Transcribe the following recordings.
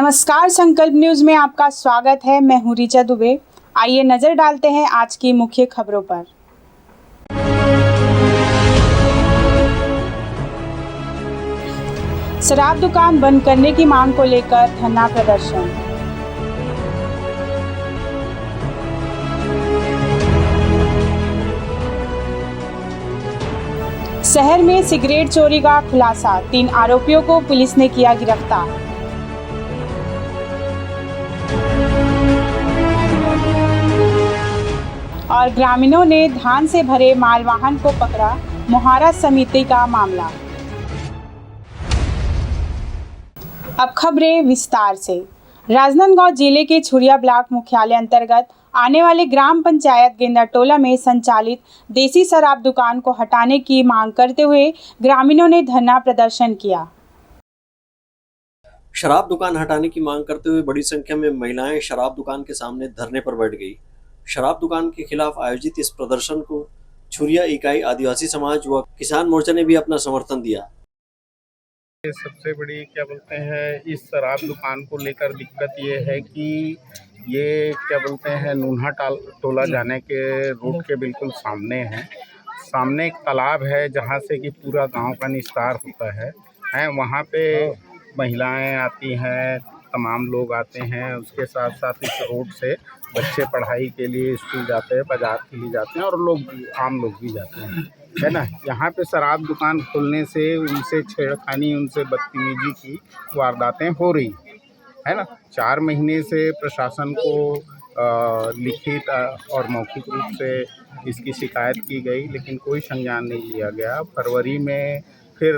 नमस्कार, संकल्प न्यूज में आपका स्वागत है। मैं हूं ऋचा दुबे। आइए नजर डालते हैं आज की मुख्य खबरों पर। शराब दुकान बंद करने की मांग को लेकर धरना प्रदर्शन। शहर में सिगरेट चोरी का खुलासा, 3 आरोपियों को पुलिस ने किया गिरफ्तार। और ग्रामीणों ने धान से भरे मालवाहन को पकड़ा, मोहारा समिति का मामला। अब खबरें विस्तार से। राजनांदगांव जिले के छुरिया ब्लॉक मुख्यालय अंतर्गत आने वाले ग्राम पंचायत गेंदाटोला में संचालित देसी शराब दुकान को हटाने की मांग करते हुए ग्रामीणों ने धरना प्रदर्शन किया। शराब दुकान हटाने की मांग करते हुए बड़ी संख्या में महिलाएं शराब दुकान के सामने धरने पर बैठ गई। शराब दुकान के खिलाफ आयोजित इस प्रदर्शन को छुरिया इकाई आदिवासी समाज व किसान मोर्चा ने भी अपना समर्थन दिया। सबसे बड़ी क्या बोलते हैं इस शराब दुकान को लेकर दिक्कत ये है कि ये क्या बोलते हैं नून्हा टोला जाने के रूट के बिल्कुल सामने है। सामने एक तालाब है जहाँ से कि पूरा गांव का निस्तार होता है वहाँ पे महिलाएं आती हैं, तमाम लोग आते हैं। उसके साथ साथ इस रोड से बच्चे पढ़ाई के लिए स्कूल जाते हैं, बाजार के लिए जाते हैं और आम लोग भी जाते हैं, है ना। यहाँ पे शराब दुकान खोलने से उनसे छेड़खानी, उनसे बदतमीजी की वारदातें हो रही है ना। 4 महीने से प्रशासन को लिखित और मौखिक रूप से इसकी शिकायत की गई, लेकिन कोई संज्ञान नहीं लिया गया। फरवरी में फिर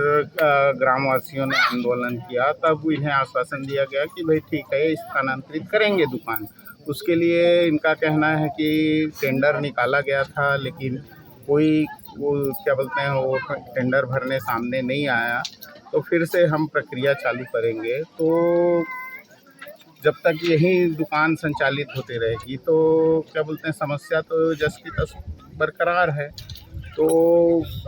ग्रामवासियों ने आंदोलन किया, तब इन्हें आश्वासन दिया गया कि भाई ठीक है, स्थानांतरित करेंगे दुकान। उसके लिए इनका कहना है कि टेंडर निकाला गया था, लेकिन कोई वो क्या बोलते हैं वो टेंडर भरने सामने नहीं आया। तो फिर से हम प्रक्रिया चालू करेंगे। तो जब तक यही दुकान संचालित होती रहेगी तो क्या बोलते हैं समस्या तो जस की तस बरकरार है। तो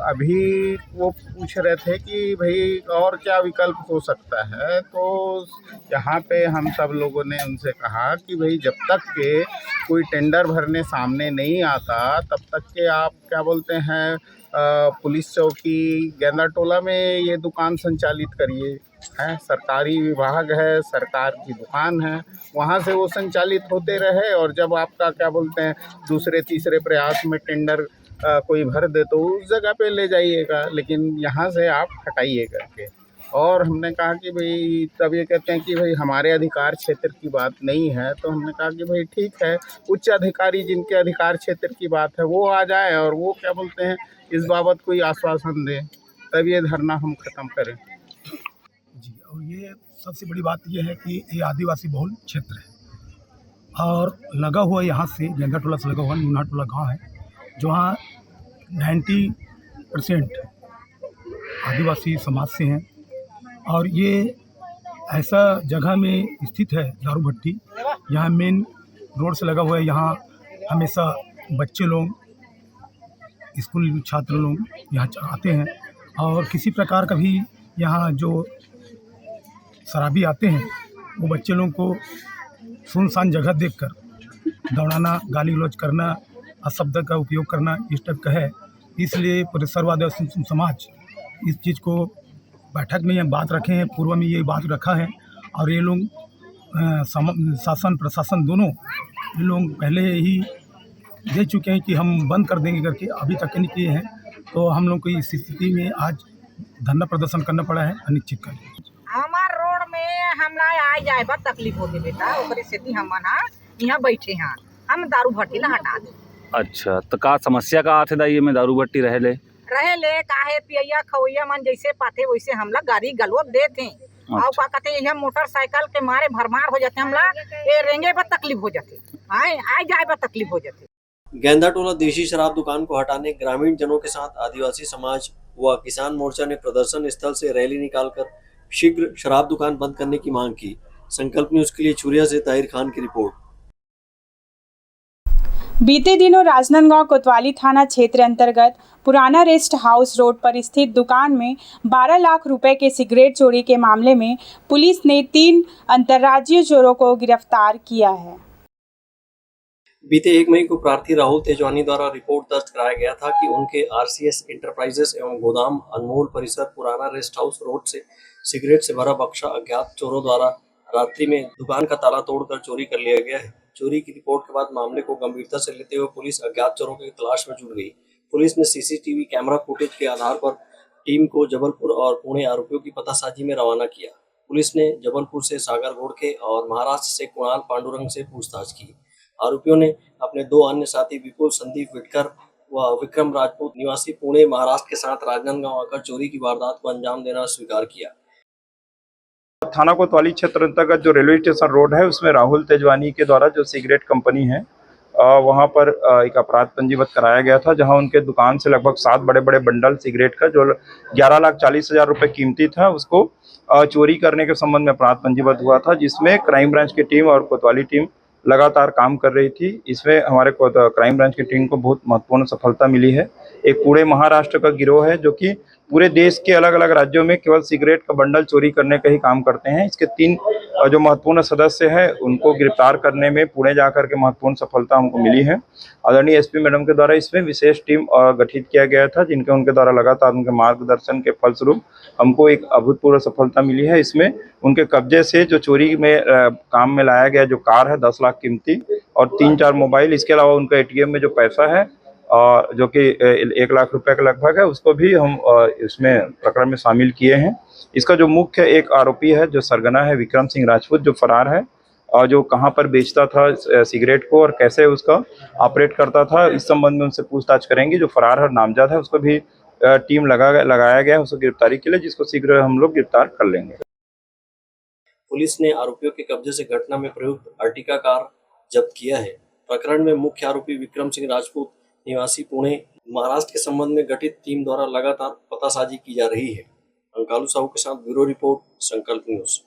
अभी वो पूछ रहे थे कि भाई और क्या विकल्प हो सकता है। तो यहाँ पे हम सब लोगों ने उनसे कहा कि भाई जब तक के कोई टेंडर भरने सामने नहीं आता तब तक के आप क्या बोलते हैं पुलिस चौकी गेंदाटोला में ये दुकान संचालित करिए। है सरकारी विभाग है, सरकार की दुकान है, वहाँ से वो संचालित होते रहे। और जब आपका क्या बोलते हैं दूसरे तीसरे प्रयास में टेंडर कोई भर दे तो उस जगह पे ले जाइएगा, लेकिन यहाँ से आप हटाइए करके। और हमने कहा कि भाई तब ये कहते हैं कि भाई हमारे अधिकार क्षेत्र की बात नहीं है। तो हमने कहा कि भाई ठीक है, उच्च अधिकारी जिनके अधिकार क्षेत्र की बात है वो आ जाए और वो क्या बोलते हैं इस बाबत कोई आश्वासन दें, तब ये धरना हम ख़त्म करें जी। और ये सबसे बड़ी बात ये है कि ये आदिवासी बहुल क्षेत्र है और लगा हुआ यहाँ से गेंदाटोला से लगा हुआ नून्हा टोला गाँव है, जहाँ 90% आदिवासी समाज से हैं। और ये ऐसा जगह में स्थित है दारू भट्टी, यहाँ मेन रोड से लगा हुआ है। यहाँ हमेशा बच्चे लोग, स्कूल छात्र लोग यहाँ आते हैं और किसी प्रकार का भी यहाँ जो शराबी आते हैं वो बच्चे लोगों को सुनसान जगह देखकर दौड़ाना, गाली गलौज करना, शब्द का उपयोग करना इस टाइप का है। इसलिए पूरे सर्व आदिवासी समाज इस चीज़ को बैठक में ये बात रखे हैं, पूर्व में ये बात रखा है। और ये लोग शासन प्रशासन दोनों ये लोग पहले ही दे चुके हैं कि हम बंद कर देंगे करके, अभी तक नहीं किए हैं। तो हम लोग को इस स्थिति में आज धरना प्रदर्शन करना पड़ा है अनिश्चित कर। हमार रोड में हमरा आ जाए बा तकलीफ होती बेटा, ओकरे सेती हमन यहाँ बैठे हैं, हम दारू भट्टी ला हटा दे। अच्छा, तो का समस्या का आथे दाई में दारू भट्टी रहे ले काहे पियैया खवैया मन जैसे पाथे वैसे हमला गाड़ी गलवत देते। और का कहते यहाँ मोटरसाइकिल के मारे भरमार हो जाते, हमला ये रेंगे पर तकलीफ हो जाती, आ जाए पर तकलीफ हो जाती। गेंदाटोला देशी शराब दुकान को हटाने ग्रामीण जनों के साथ आदिवासी समाज व किसान मोर्चा ने प्रदर्शन स्थल से रैली निकालकर शीघ्र शराब दुकान बंद करने की मांग की। संकल्प न्यूज के लिए छुरिया से ताहिर खान की रिपोर्ट। बीते दिनों राजनांदगांव कोतवाली थाना क्षेत्र अंतर्गत पुराना रेस्ट हाउस रोड पर स्थित दुकान में 12 लाख रुपए के सिगरेट चोरी के मामले में पुलिस ने 3 अंतर्राज्यीय चोरों को गिरफ्तार किया है। बीते 1 मई को प्रार्थी राहुल तेजवानी द्वारा रिपोर्ट दर्ज कराया गया था कि उनके आरसीएस इंटरप्राइजेस एवं गोदाम अनमोल परिसर पुराना रेस्ट हाउस रोड से सिगरेट से भरा बक्सा अज्ञात चोरों द्वारा रात्रि में दुकान का ताला तोड़कर चोरी कर लिया गया है। चोरी की रिपोर्ट के बाद मामले को गंभीरता से लेते हुए पुलिस अज्ञात चोरों की तलाश में जुट गई। पुलिस ने सीसीटीवी कैमरा फुटेज के आधार पर टीम को जबलपुर और पुणे आरोपियों की पतासाजी में रवाना किया। पुलिस ने जबलपुर से सागर घोड़के और महाराष्ट्र से कुणाल पांडुरंग से पूछताछ की। आरोपियों ने अपने 2 अन्य साथी विपुल संदीप विटकर व विक्रम राजपूत निवासी पुणे महाराष्ट्र के साथ राजनांदगांव आकर चोरी की वारदात को अंजाम देना स्वीकार किया। थाना कोतवाली क्षेत्र अंतर्गत जो रेलवे स्टेशन रोड है उसमें राहुल तेजवानी के द्वारा जो सिगरेट कंपनी है वहां पर एक अपराध पंजीबद्ध कराया गया था, जहां उनके दुकान से लगभग 7 बड़े बड़े बंडल सिगरेट का जो 11,40,000 रुपए कीमती था उसको चोरी करने के संबंध में अपराध पंजीबद्ध हुआ था, जिसमें क्राइम ब्रांच की टीम और कोतवाली टीम लगातार काम कर रही थी। इसमें हमारे क्राइम ब्रांच की टीम को बहुत महत्वपूर्ण सफलता मिली है। एक पूरे महाराष्ट्र का गिरोह है जो कि पूरे देश के अलग अलग राज्यों में केवल सिगरेट का बंडल चोरी करने का ही काम करते हैं। इसके 3 जो महत्वपूर्ण सदस्य हैं उनको गिरफ्तार करने में पुणे जाकर के महत्वपूर्ण सफलता हमको मिली है। आदरणीय एसपी मैडम के द्वारा इसमें विशेष टीम गठित किया गया था, जिनके उनके द्वारा लगातार उनके मार्गदर्शन के फलस्वरूप हमको एक अभूतपूर्व सफलता मिली है। इसमें उनके कब्जे से जो चोरी में काम में लाया गया जो कार है 10 लाख कीमती और 3-4 मोबाइल, इसके अलावा उनका एटीएम में जो पैसा है और जो कि 1 लाख रुपए के लगभग है, उसको भी हम इसमें प्रकरण में शामिल किए हैं। इसका जो मुख्य एक आरोपी है जो सरगना है विक्रम सिंह राजपूत, जो फरार है और जो कहां पर बेचता था सिगरेट को और कैसे उसका ऑपरेट करता था, इस संबंध में उनसे पूछताछ करेंगे। जो फरार है नामजद है उसको भी टीम लगाया गया है उसको गिरफ्तारी के लिए, जिसको शीघ्र हम लोग गिरफ्तार कर लेंगे। पुलिस ने आरोपियों के कब्जे से घटना में प्रयुक्त अर्टिका कार जब्त किया है। प्रकरण में मुख्य आरोपी विक्रम सिंह राजपूत निवासी पुणे महाराष्ट्र के संबंध में गठित टीम द्वारा लगातार पतासाजी की जा रही है। अंकालू साहू के साथ ब्यूरो रिपोर्ट, संकल्प न्यूज।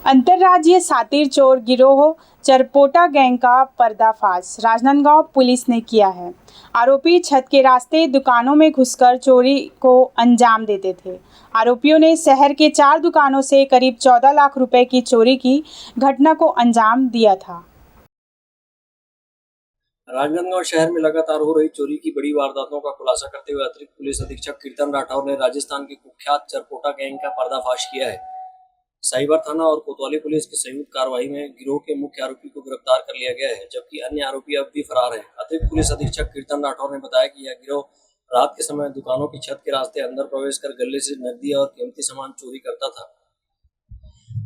अंतर्राज्यीय सातिर चोर गिरोह चरपोटा गैंग का पर्दाफाश राजनांदगांव पुलिस ने किया है। आरोपी छत के रास्ते दुकानों में घुसकर चोरी को अंजाम देते थे। आरोपियों ने शहर के 4 दुकानों से करीब 14 लाख रुपए की चोरी की घटना को अंजाम दिया था। राजनांदगांव शहर में लगातार हो रही चोरी की बड़ी वारदातों का खुलासा करते हुए अतिरिक्त पुलिस अधीक्षक कीर्तन राठौर ने राजस्थान के कुख्यात चरपोटा गैंग का पर्दाफाश किया है। साइबर थाना और कोतवाली पुलिस की संयुक्त कार्रवाई में गिरोह के मुख्य आरोपी को गिरफ्तार कर लिया गया है, जबकि अन्य आरोपी अब भी फरार है। अतिरिक्त पुलिस अधीक्षक कीर्तन राठौर ने बताया कि यह गिरोह रात के समय दुकानों की छत के रास्ते अंदर प्रवेश कर गले से नकदी और कीमती सामान चोरी करता था।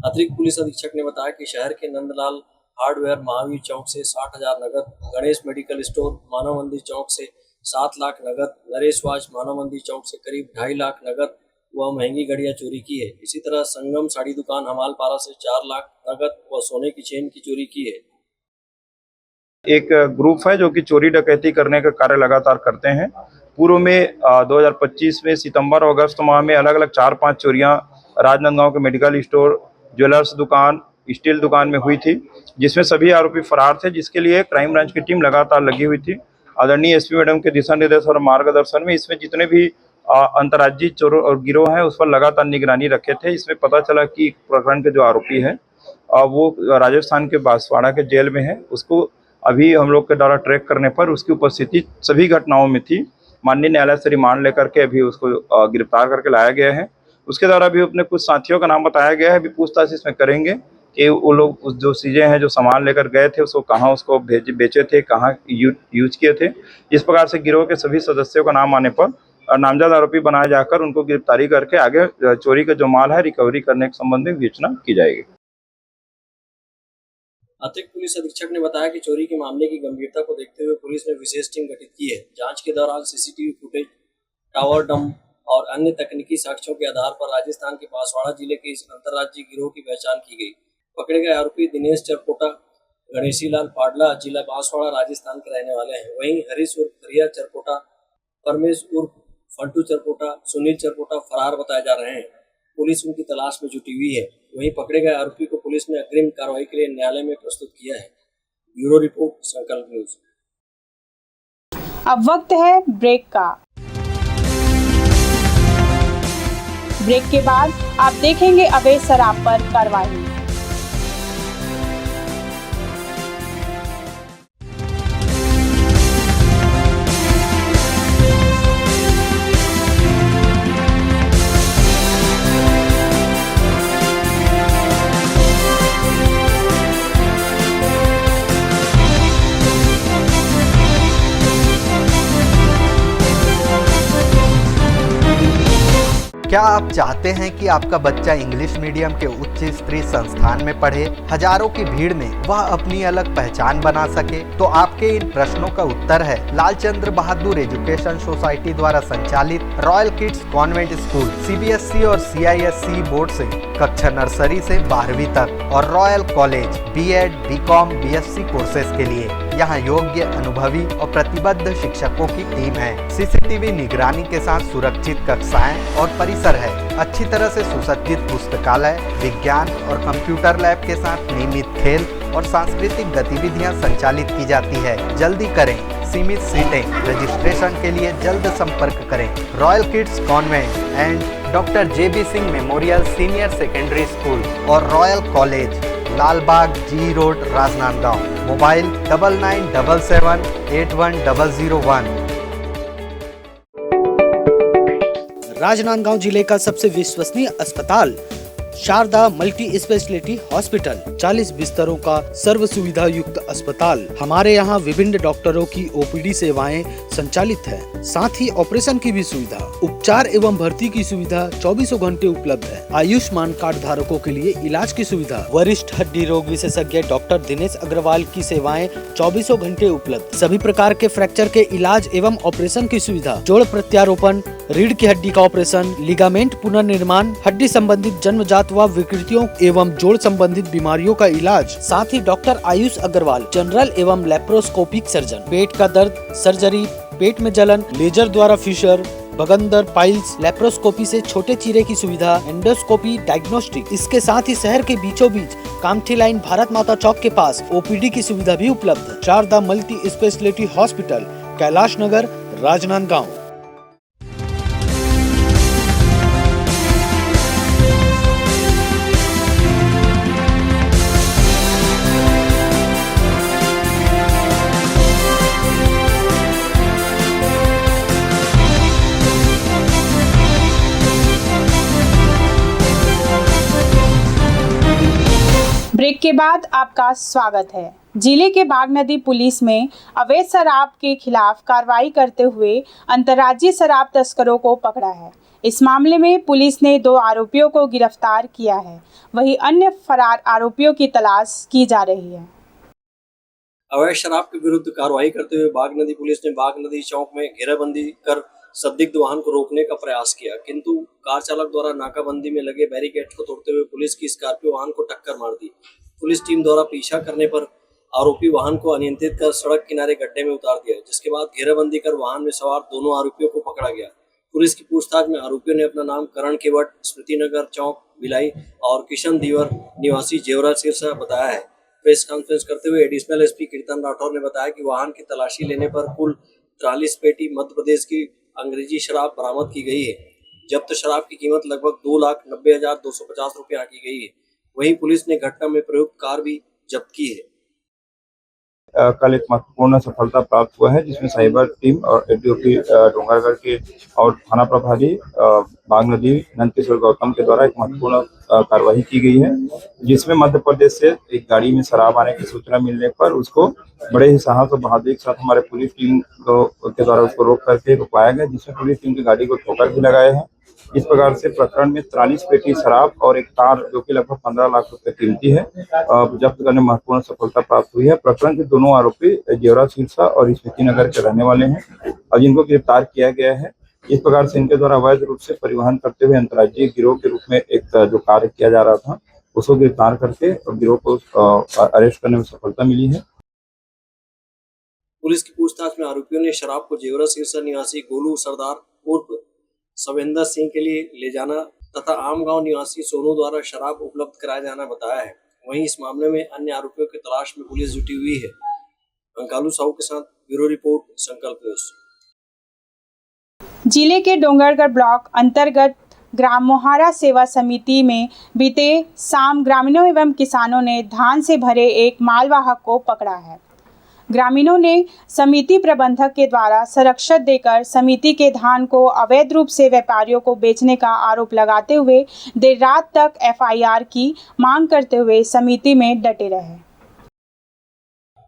अतिरिक्त पुलिस अधीक्षक ने बताया कि शहर के नंदलाल हार्डवेयर महावीर चौक से 60,000 नगद, गणेश मेडिकल स्टोर मानव मंदिर चौक से 7 लाख नगद, नरेश वाच मानव मंदिर चौक से करीब 2.5 लाख नगद व महंगी घड़ियां चोरी की है। इसी तरह संगम साड़ी दुकान हमालपारा से 4 लाख नगद व सोने की चेन की चोरी की है। एक ग्रुप है जो कि चोरी डकैती करने का कार्य लगातार करते हैं। पूर्व में 2025 में सितंबर और अगस्त माह में अलग अलग 4-5 चोरियां राजनांदगांव के मेडिकल स्टोर, ज्वेलर्स दुकान, स्टील दुकान में हुई थी, जिसमें सभी आरोपी फरार थे, जिसके लिए क्राइम ब्रांच की टीम लगातार लगी हुई थी। आदरणीय एसपी मैडम के दिशा निर्देश और मार्गदर्शन में इसमें जितने भी अंतर्राज्यीय चोर और गिरोह हैं उस पर लगातार निगरानी रखे थे। इसमें पता चला कि प्रकरण के जो आरोपी है वो राजस्थान के बांसवाड़ा के जेल में है। उसको अभी हम लोग के द्वारा ट्रैक करने पर उसकी उपस्थिति सभी घटनाओं में थी। माननीय न्यायालय से रिमांड लेकर के अभी उसको गिरफ्तार करके लाया गया है। उसके द्वारा भी अपने कुछ साथियों का नाम बताया गया है। अभी पूछताछ इसमें करेंगे कि वो लोग जो चीज़ें हैं जो सामान लेकर गए थे उसको कहाँ उसको बेचे थे, कहाँ यूज किए थे। इस प्रकार से गिरोह के सभी सदस्यों का नाम आने पर नामजद आरोपी बनाए जाकर उनको गिरफ्तारी करके आगे चोरी का जो माल है रिकवरी करने के संबंध में विवेचना की जाएगी। अतिरिक्त पुलिस अधीक्षक ने बताया कि चोरी के मामले की गंभीरता को देखते हुए पुलिस ने विशेष टीम गठित की है। जांच के दौरान सीसीटीवी फुटेज, टावर डंप और अन्य तकनीकी साक्ष्यों के आधार पर राजस्थान के बांसवाड़ा जिले के इस अंतर्राज्यीय गिरोह की पहचान की गई। पकड़े गए आरोपी दिनेश चरपोटा, गणेशीलाल पाडला जिला बांसवाड़ा राजस्थान के रहने वाले हैं। वहीं हरीश उर्फ करिया चरपोटा, परमेश उर्फ फंटू चरपोटा, सुनील चरपोटा फरार बताए जा रहे हैं। पुलिस उनकी तलाश में जुटी हुई है। वहीं पकड़े गए आरोपी को पुलिस ने अग्रिम कार्रवाई के लिए न्यायालय में प्रस्तुत किया है। ब्यूरो रिपोर्ट संकल्प न्यूज। अब वक्त है ब्रेक का। ब्रेक के बाद आप देखेंगे अवैध शराब पर कार्रवाई। क्या आप चाहते हैं कि आपका बच्चा इंग्लिश मीडियम के उच्च स्तरीय संस्थान में पढ़े, हजारों की भीड़ में वह अपनी अलग पहचान बना सके? तो आपके इन प्रश्नों का उत्तर है लालचंद्र बहादुर एजुकेशन सोसाइटी द्वारा संचालित royal kids convent school CBSE और सीआईएससी बोर्ड से कक्षा नर्सरी से 12वीं तक और royal college BEd, BCom, BSc courses के लिए। यहाँ योग्य, अनुभवी और प्रतिबद्ध शिक्षकों की टीम है। सीसीटीवी निगरानी के साथ सुरक्षित कक्षाएं और परिसर है। अच्छी तरह से सुसज्जित पुस्तकालय, विज्ञान और कंप्यूटर लैब के साथ नियमित खेल और सांस्कृतिक गतिविधियां संचालित की जाती है। जल्दी करें, सीमित सीटें। रजिस्ट्रेशन के लिए जल्द संपर्क करें। Royal kids Convent and doctor JB Singh Memorial Senior Secondary School और royal College, Lalbagh G Road, Rajnandgaon. Mobile 9977810001। Rajnandgaon जिले का सबसे विश्वसनीय अस्पताल शारदा मल्टी स्पेशलिटी हॉस्पिटल, 40 बिस्तरों का सर्व सुविधा युक्त अस्पताल। हमारे यहाँ विभिन्न डॉक्टरों की OPD सेवाएं संचालित है, साथ ही ऑपरेशन की भी सुविधा। उपचार एवं भर्ती की सुविधा 24 घंटे उपलब्ध है। आयुष्मान कार्ड धारकों के लिए इलाज की सुविधा। वरिष्ठ हड्डी रोग विशेषज्ञ डॉक्टर दिनेश अग्रवाल की सेवाएं 24 घंटे उपलब्ध। सभी प्रकार के फ्रैक्चर के इलाज एवं ऑपरेशन की सुविधा। जोड़ प्रत्यारोपण, रीढ़ की हड्डी का ऑपरेशन, लिगामेंट पुनर्निर्माण, हड्डी संबंधित जन्मजात व विकृतियों एवं जोड़ संबंधित बीमारियों का इलाज। साथ ही डॉक्टर आयुष अग्रवाल जनरल एवं लेप्रोस्कोपिक सर्जन, पेट का दर्द, सर्जरी, पेट में जलन, लेजर द्वारा फिशर, बगंदर, पाइल्स, लेप्रोस्कोपी से छोटे चीरे की सुविधा, एंडोस्कोपी, डायग्नोस्टिक। इसके साथ ही शहर के बीचों बीच कामठी लाइन भारत माता चौक के पास OPD की सुविधा भी उपलब्ध है। Sharda Multi Speciality Hospital, Kailash Nagar, Rajnandgaon. Break के बाद आपका स्वागत है। जिले के बागनदी पुलिस में अवैध शराब के खिलाफ कार्रवाई करते हुए अंतर्राज्यीय शराब तस्करों को पकड़ा है। इस मामले में पुलिस ने 2 आरोपियों को गिरफ्तार किया है, वहीं अन्य फरार आरोपियों की तलाश की जा रही है। अवैध शराब के विरुद्ध कार्रवाई करते हुए बागनदी पुलिस ने बागनदी चौक में घेराबंदी कर संदिग्ध वाहन को रोकने का प्रयास किया, किंतु कार चालक द्वारा नाकाबंदी में लगे बैरिकेड को तोड़ते हुए पुलिस की स्कॉर्पियो वाहन को टक्कर मार दी। पुलिस टीम द्वारा पीछा करने पर आरोपी वाहन को अनियंत्रित कर सड़क किनारे गड्ढे में उतार दिया, जिसके बाद घेराबंदी कर वाहन में सवार दोनों आरोपियों को पकड़ा गया। पुलिस की पूछताछ में आरोपियों ने अपना नाम करण केवट, स्मृतिनगर चौक, भिलाई और किशन दीवर निवासी जेवरा सिरसा बताया है। प्रेस कॉन्फ्रेंस करते हुए एडिशनल SP कीर्तन राठौर ने बताया कि वाहन की तलाशी लेने पर कुल 43 पेटी मध्य प्रदेश की अंग्रेजी शराब बरामद की गई है। जब्त शराब की कीमत लगभग 2,90,250 रुपये आंकी गई है। वहीं पुलिस ने घटना में प्रयुक्त कार भी जब्त की है। कल एक महत्वपूर्ण सफलता प्राप्त हुआ है, जिसमें साइबर टीम और ADOP डोंगरगढ़ के और थाना प्रभारी बागनदी नंदकिशोर गौतम के द्वारा एक महत्वपूर्ण कार्रवाई की गई है, जिसमें मध्य प्रदेश से एक गाड़ी में शराब आने की सूचना मिलने पर उसको बड़े ही साहस और बहादुरी के साथ हमारे पुलिस टीम के द्वारा उसको रोक करके रुकवाया गया, जिसमें पुलिस टीम की गाड़ी को ठोकर भी लगाए हैं। इस प्रकार से प्रकरण में 43 पेटी शराब और एक कार जो कि लगभग 15 लाख रुपए कीमती है जब्त करने में महत्वपूर्ण सफलता प्राप्त हुई है। प्रकरण के दोनों आरोपी जेवरा सिरसा और स्मृतिनगर के रहने वाले हैं और जिनको गिरफ्तार किया गया है। इस प्रकार से इनके द्वारा अवैध रूप से परिवहन करते हुए अंतर्राज्यीय गिरोह के रूप में एक जो कार्य किया जा रहा था उसको गिरफ्तार करके गिरोह को अरेस्ट करने में सफलता मिली है। पुलिस की पूछताछ में आरोपियों ने शराब को जेवरा सिरसा निवासी गोलू सरदार उर्फ सवेंद्र सिंह के लिए ले जाना तथा आमगांव निवासी सोनू द्वारा शराब उपलब्ध कराया जाना बताया है। वहीं इस मामले में अन्य आरोपियों की तलाश में पुलिस जुटी हुई है। अंकालू साहू के साथ ब्यूरो रिपोर्ट, संकल्प न्यूज। जिले के डोंगरगढ़ ब्लॉक अंतर्गत ग्राम मोहारा सेवा समिति में बीते शाम ग्रामीणों एवं किसानों ने धान से भरे एक मालवाहक को पकड़ा है। ग्रामीणों ने समिति प्रबंधक के द्वारा संरक्षण देकर समिति के धान को अवैध रूप से व्यापारियों को बेचने का आरोप लगाते हुए देर रात तक एफआईआर की मांग करते हुए समिति में डटे रहे।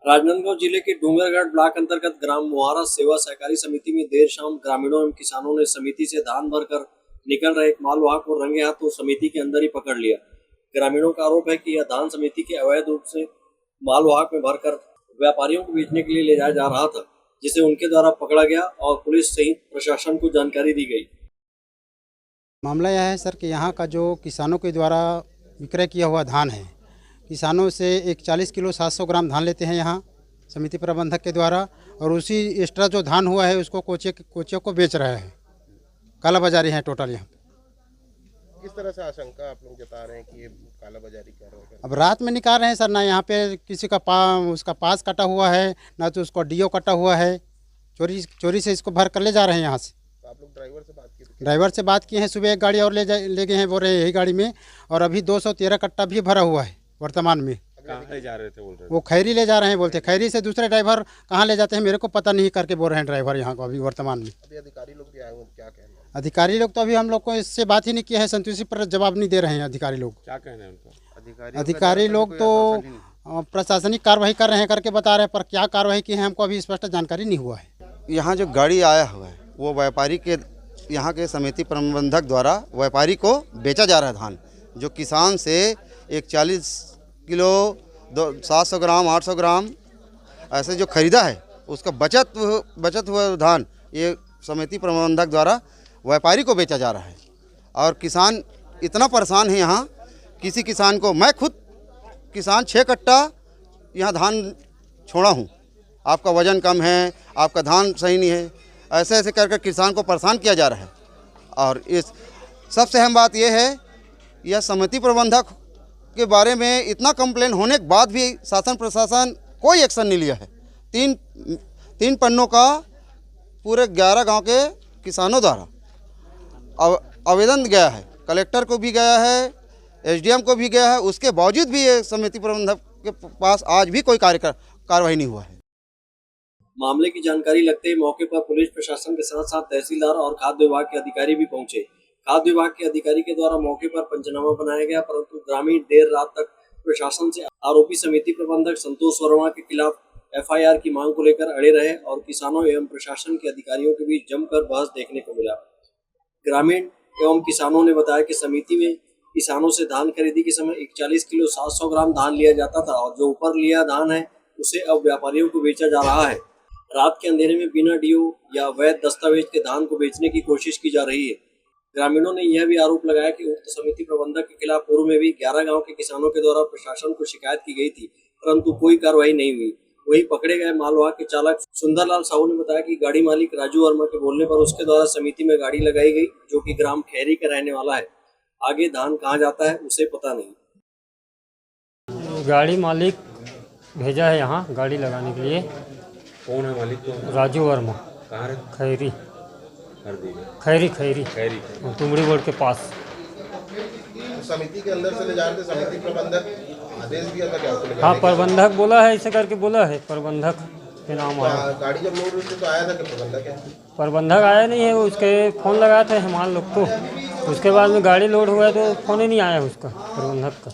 राजनांदगांव जिले के डोंगरगढ़ ब्लॉक अंतर्गत ग्राम मोहारा सेवा सहकारी समिति में देर शाम ग्रामीणों एवं किसानों ने समिति से धान भरकर निकल रहे एक मालवाहक को रंगे हाथों समिति के अंदर ही पकड़ लिया। ग्रामीणों का आरोप है कि यह धान समिति के अवैध रूप से मालवाहक में भरकर व्यापारियों को बेचने के लिए ले जाया जा रहा था, जिसे उनके द्वारा पकड़ा गया और पुलिस सहित प्रशासन को जानकारी दी गई। मामला यह है सर कि यहाँ का जो किसानों के द्वारा विक्रय किया हुआ धान है, किसानों से एक 40 किलो 700 ग्राम धान लेते हैं यहाँ समिति प्रबंधक के द्वारा, और उसी एक्स्ट्रा जो धान हुआ है उसको कोचियों को बेच रहे हैं। कालाबाजारी है टोटल यहाँ। किस तरह से आशंका आप लोग जता रहे हैं कि ये कालाबाजारी कर रहे हैं? अब रात में निकाल रहे हैं सर, ना यहाँ पे किसी का उसका पास कटा हुआ है, ना तो उसको डीओ कटा हुआ है। चोरी से इसको भर कर ले जा रहे हैं यहाँ से। तो आप लोग ड्राइवर से बात की? ड्राइवर से बात किए हैं, सुबह एक गाड़ी और ले गए हैं, बोल रहे हैं यही गाड़ी में, और अभी 213 कट्टा भी भरा हुआ है वर्तमान में। कहाँ ले जा रहे थे बोल रहे हैं? वो खैरी ले जा रहे हैं बोलते। खैरी से दूसरे ड्राइवर कहाँ ले जाते हैं मेरे को पता नहीं करके बोल रहे हैं ड्राइवर यहाँ को अभी वर्तमान में। अभी अधिकारी लोग भी आए हुए, क्या कहना है? अधिकारी लोग तो अभी हम लोग को इससे बात ही नहीं किया है, संतुष्टि पर जवाब नहीं दे रहे हैं अधिकारी लोग। क्या कहना है उनका? अधिकारी लोग तो प्रशासनिक कार्रवाई कर रहे हैं करके बता रहे हैं, पर क्या कार्रवाई की है हमको अभी स्पष्ट जानकारी नहीं हुआ है। यहाँ जो गाड़ी आया हुआ है वो व्यापारी के यहाँ के समिति प्रबंधक द्वारा व्यापारी को बेचा जा रहा है धान, जो किसान से एक 40 किलो 700 ग्राम 800 ग्राम ऐसे जो खरीदा है उसका बचत हुआ धान ये समिति प्रबंधक द्वारा व्यापारी को बेचा जा रहा है। और किसान इतना परेशान है यहाँ, किसी किसान को, मैं खुद किसान 6 कट्टा यहाँ धान छोड़ा हूँ, आपका वज़न कम है, आपका धान सही नहीं है, ऐसे ऐसे कर किसान को परेशान किया जा रहा है। और इस सबसे अहम बात यह है, यह समिति प्रबंधक के बारे में इतना कंप्लेन होने के बाद भी शासन प्रशासन कोई एक्शन नहीं लिया है। तीन पन्नों का पूरे 11 गांव के किसानों द्वारा आवेदन गया है, कलेक्टर को भी गया है, एसडीएम को भी गया है, उसके बावजूद भी ये समिति प्रबंधक के पास आज भी कोई कार्रवाई नहीं हुआ है। मामले की जानकारी लगते ही मौके पर पुलिस प्रशासन के साथ साथ तहसीलदार और खाद्य विभाग के अधिकारी भी पहुंचे। खाद्य विभाग के अधिकारी के द्वारा मौके पर पंचनामा बनाया गया, परंतु ग्रामीण देर रात तक प्रशासन से आरोपी समिति प्रबंधक संतोष वर्मा के खिलाफ एफआईआर की मांग को लेकर अड़े रहे और किसानों एवं प्रशासन के अधिकारियों के बीच जमकर बहस देखने को मिला। ग्रामीण एवं किसानों ने बताया कि समिति में किसानों से धान खरीदी के समय 41 किलो 700 ग्राम धान लिया जाता था और जो ऊपर लिया धान है उसे अब व्यापारियों को बेचा जा रहा है। रात के अंधेरे में बिना डीओ या वैध दस्तावेज के धान को बेचने की कोशिश की जा रही है। ग्रामीणों ने यह भी आरोप लगाया कि उक्त समिति प्रबंधक के खिलाफ पूर्व में भी 11 गांव के किसानों के द्वारा प्रशासन को शिकायत की गई थी, परंतु कोई कार्रवाई नहीं हुई। वहीं पकड़े गए मालवाहक के चालक सुंदरलाल साहू ने बताया कि गाड़ी मालिक राजू वर्मा के बोलने पर उसके द्वारा समिति में गाड़ी लगाई गई, जो कि ग्राम खैरी का रहने वाला है। आगे धान कहाँ जाता है उसे पता नहीं। गाड़ी मालिक भेजा है यहाँ गाड़ी लगाने के लिए। कौन है मालिक? तो राजू वर्मा। कहाँ? खैरी खैरी तुमड़ी बोर्ड के पास। तो समिति के अंदर से ले जा रहे थे, समिति प्रबंधक आदेश दिया था क्या उसको? हाँ, प्रबंधक बोला है, ऐसे करके बोला है, प्रबंधक के नाम आया। गाड़ी जब लोड हुई तो आया था कि प्रबंधक है? प्रबंधक आया नहीं है, उसके फ़ोन लगाया था हिमाल लोग को, उसके बाद में गाड़ी लोड हुआ तो फ़ोन ही नहीं आया उसका, प्रबंधक का।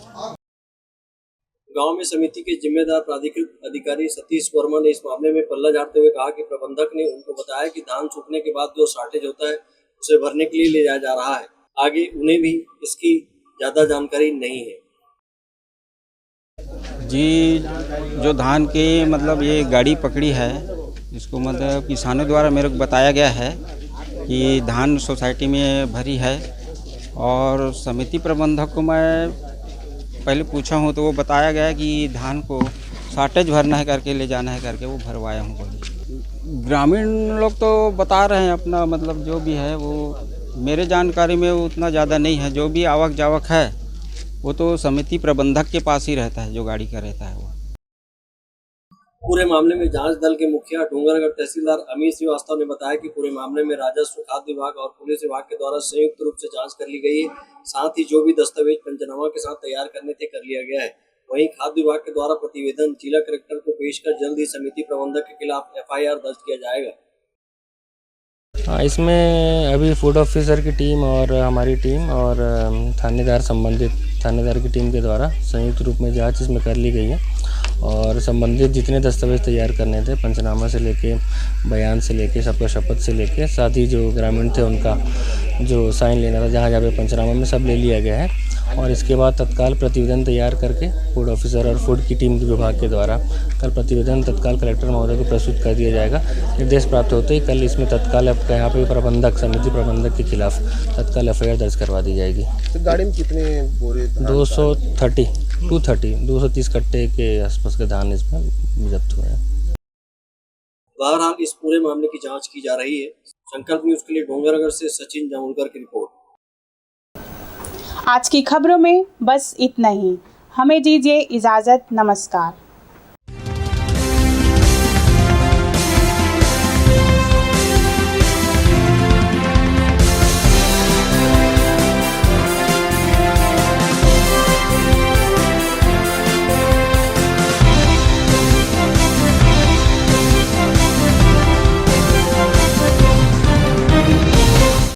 गांव में समिति के जिम्मेदार प्राधिकृत अधिकारी सतीश वर्मा ने इस मामले में पल्ला झाड़ते हुए कहा कि प्रबंधक ने उनको बताया कि धान सूखने के बाद जो शॉर्टेज होता है उसे भरने के लिए ले जाया जा रहा है। आगे उन्हें भी इसकी ज्यादा जानकारी नहीं है। जी, जो धान के मतलब ये गाड़ी पकड़ी है, इसको मतलब किसानों द्वारा मेरे को बताया गया है कि धान सोसाइटी में भरी है, और समिति प्रबंधक को मैं पहले पूछा हूँ तो वो बताया गया कि धान को शॉर्टेज भरना है करके ले जाना है करके वो भरवाया हूँ बोले। ग्रामीण लोग तो बता रहे हैं अपना मतलब जो भी है, वो मेरे जानकारी में उतना ज़्यादा नहीं है। जो भी आवक जावक है वो तो समिति प्रबंधक के पास ही रहता है, जो गाड़ी का रहता है वो। पूरे मामले में जांच दल के मुखिया डूंगरगढ़ तहसीलदार अमित श्रीवास्तव ने बताया कि पूरे मामले में राजस्व, खाद्य विभाग और पुलिस विभाग के द्वारा संयुक्त रूप से जांच कर ली गई है। साथ ही जो भी दस्तावेज पंचनामा के साथ तैयार करने थे कर लिया गया है। वहीं खाद्य विभाग के द्वारा प्रतिवेदन जिला कलेक्टर को पेश कर जल्द ही समिति प्रबंधक के खिलाफ FIR दर्ज किया जाएगा। हाँ, इसमें अभी फूड ऑफिसर की टीम और हमारी टीम और थानेदार, संबंधित थानेदार की टीम के द्वारा संयुक्त रूप में जांच इसमें कर ली गई है और संबंधित जितने दस्तावेज तैयार करने थे, पंचनामा से लेके बयान से लेके सबका शपथ से लेके, साथ ही जो ग्रामीण थे उनका जो साइन लेना था जहाँ पे पंचनामा में, सब ले लिया गया है। और इसके बाद तत्काल प्रतिवेदन तैयार करके फूड ऑफिसर और फूड की टीम के विभाग के द्वारा कल प्रतिवेदन तत्काल कलेक्टर महोदय को प्रस्तुत कर दिया जाएगा। निर्देश प्राप्त होते ही कल इसमें तत्काल आपका यहाँ पे प्रबंधक, समिति प्रबंधक के खिलाफ तत्काल FIR दर्ज करवा दी जाएगी। तो गाड़ी में कितने बोरे? 230 कट्टे के आसपास के धान इसमें जब्त हुए हैं। बहरहाल इस पूरे मामले की जांच की जा रही है। संकल्प न्यूज के लिए डोंगरगढ़ से सचिन जामुलकर की रिपोर्ट। आज की खबरों में बस इतना ही। हमें दीजिए इजाजत। नमस्कार।